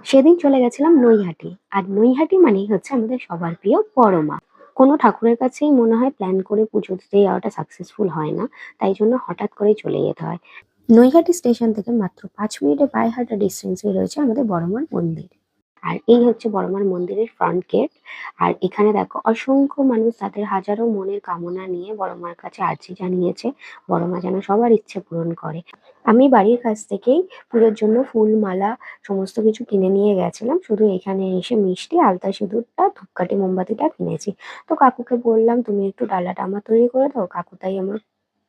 সেদিন চলে গেছিলাম নৈহাটি। আর নৈহাটি মানেই হচ্ছে আমাদের সবার প্রিয় বড়মা। কোনো ঠাকুরের কাছেই মনে হয় প্ল্যান করে পুজো দিতে যাওয়াটা সাকসেসফুল হয় না। তাই জন্য হঠাৎ করেই চলে যেতে হয়। নৈহাটি স্টেশন থেকে মাত্র ৫ মিনিটের পায়ে হাঁটা ডিস্টেন্সেই রয়েছে আমাদের বড়মার মন্দির। আর এই হচ্ছে বড়মার মন্দিরের ফ্রন্ট গেট। আর এখানে দেখো অসংখ্য মানুষ তাদের হাজারো মনের কামনা নিয়ে বড়মার কাছে আর্জি জানিয়েছে। বড়মা যেন সবার ইচ্ছে পূরণ করে। আমি বাড়ির কাছ থেকেই পুজোর জন্য ফুল, মালা সমস্ত কিছু কিনে নিয়ে গেছিলাম। শুধু এখানে এসে মিষ্টি, আলতা সিঁদুরটা, ধূপকাঠি, মোমবাতিটা কিনেছি। তো কাকুকে বললাম, "তুমি একটু ডালাটা আমার তৈরি করে দাও।" কাকু তাই আমার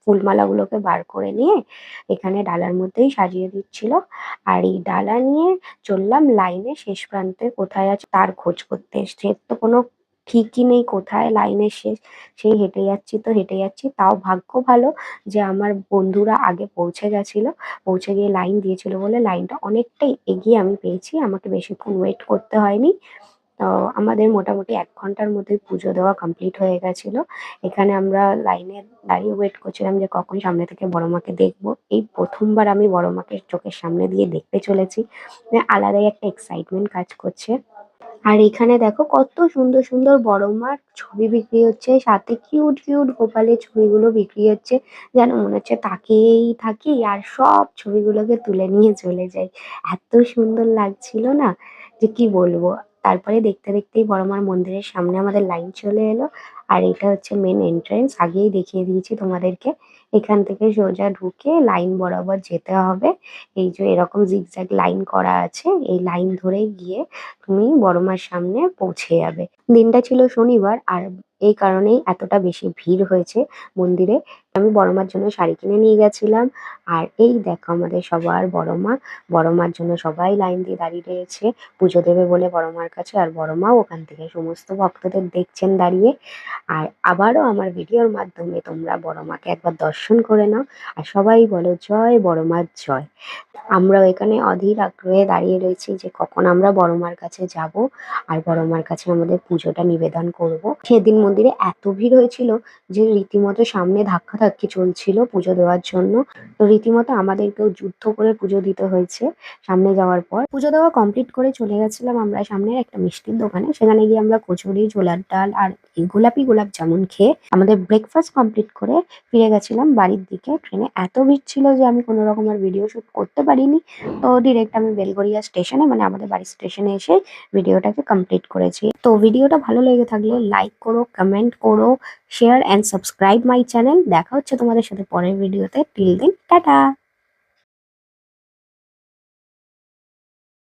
ফুলমালাগুলোকে বার করে নিয়ে এখানে ডালার মধ্যেই সাজিয়ে দিচ্ছিল। আর এই ডালা নিয়ে চললাম লাইনে শেষ প্রান্তে কোথায় আছে তার খোঁজ করতে। সে তো কোনো ঠিকই নেই কোথায় লাইনের শেষ। সেই হেঁটে যাচ্ছি তো হেঁটে যাচ্ছি। তাও ভাগ্য ভালো যে আমার বন্ধুরা আগে পৌঁছে গেছিল। পৌঁছে গিয়ে লাইন দিয়েছিল বলে লাইনটা অনেকটাই এগিয়ে আমি পেয়েছি। আমাকে বেশিক্ষণ ওয়েট করতে হয়নি। তো আমাদের মোটামুটি ১ ঘন্টার মধ্যেই পুজো দেওয়া কমপ্লিট হয়ে গেছিল। এখানে আমরা লাইনে দাঁড়িয়ে ওয়েট করছিলাম যে কখন সামনে থেকে বড়মাকে দেখবো। এই ১ম বার আমি বড়মাকে চোখের সামনে দিয়ে দেখতে চলেছি। আলাদাই একটা এক্সাইটমেন্ট কাজ করছে। আর এখানে দেখো কত সুন্দর সুন্দর বড়মার ছবি বিক্রি হচ্ছে। সাথে কিউট কিউট গোপালের ছবিগুলো বিক্রি হচ্ছে। যেন মনে হচ্ছে তাকিয়েই থাকি আর সব ছবিগুলোকে তুলে নিয়ে চলে যাই। এত সুন্দর লাগছিল না যে কি বলবো। তারপরে দেখতে দেখতেই বড়মার মন্দিরের সামনে আমাদের লাইন চলে এলো। আর এটা হচ্ছে মেন এন্ট্রান্স। আগেই দেখিয়ে দিয়েছি তোমাদেরকে। এখান থেকে সোজা ঢুকে লাইন বরাবর যেতে হবে। এই যে এরকম জিগজ্যাগ লাইন করা আছে। এই লাইন ধরে গিয়ে তুমি বড়মার সামনে পৌঁছে যাবে। দিনটা ছিল শনিবার আর এই কারণেই এতটা বেশি ভিড় হয়েছে মন্দিরে। আমি বড়মার জন্য শাড়ি কিনে নিয়ে গেছিলাম। আর এই দেখো আমাদের সবার বড়মা। বড়মার জন্য সবাই লাইন দিয়ে দাঁড়িয়ে রয়েছে পুজো দেবে বলে বড়মার কাছে। আর বড়মাও ওখান থেকে সমস্ত ভক্তদের দেখছেন দাঁড়িয়ে। আর আবারও আমার ভিডিওর মাধ্যমে তোমরা বড়মাকে একবার দর্শন করে নাও। আর সবাই বলো জয় বড়মার জয়। আমরাও এখানে অধীর আগ্রহে দাঁড়িয়ে রয়েছি যে কখন আমরা বড়মার কাছে যাব আর বড়মার কাছে আমাদের পুজোটা নিবেদন করব। সেদিন মন্দিরে এত ভিড় হয়েছিল যে রীতিমতো সামনে ধাক্কাধাক্কি চলছিল পুজো দেওয়ার জন্য। তো রীতিমতো আমাদেরকেও যুদ্ধ করে পুজো দিতে হয়েছে সামনে যাওয়ার পর। পুজো দেওয়া কমপ্লিট করে চলে গেছিলাম আমরা সামনের একটা মিষ্টির দোকানে। সেখানে গিয়ে আমরা কচুরি, ছোলার ডাল আর এই গোলাপি গোলাপ জামুন খেয়ে আমাদের ব্রেকফাস্ট কমপ্লিট করে ফিরে গেছিলাম বাড়ির দিকে। ট্রেনে এত ভিড় ছিল যে আমি কোনো রকম আর ভিডিও শুট করতে পারিনি। তো ডিরেক্ট আমি বেলগড়িয়া স্টেশনে মানে আমাদের বাড়ির স্টেশনে এসে ভিডিওটাকে কমপ্লিট করেছি। তো ভিডিওটা ভালো লেগে থাকলে লাইক করো, কমেন্ট করো, share and subscribe my channel. দেখা হচ্ছে তোমাদের সাথে পরের ভিডিওতে। Till then tata.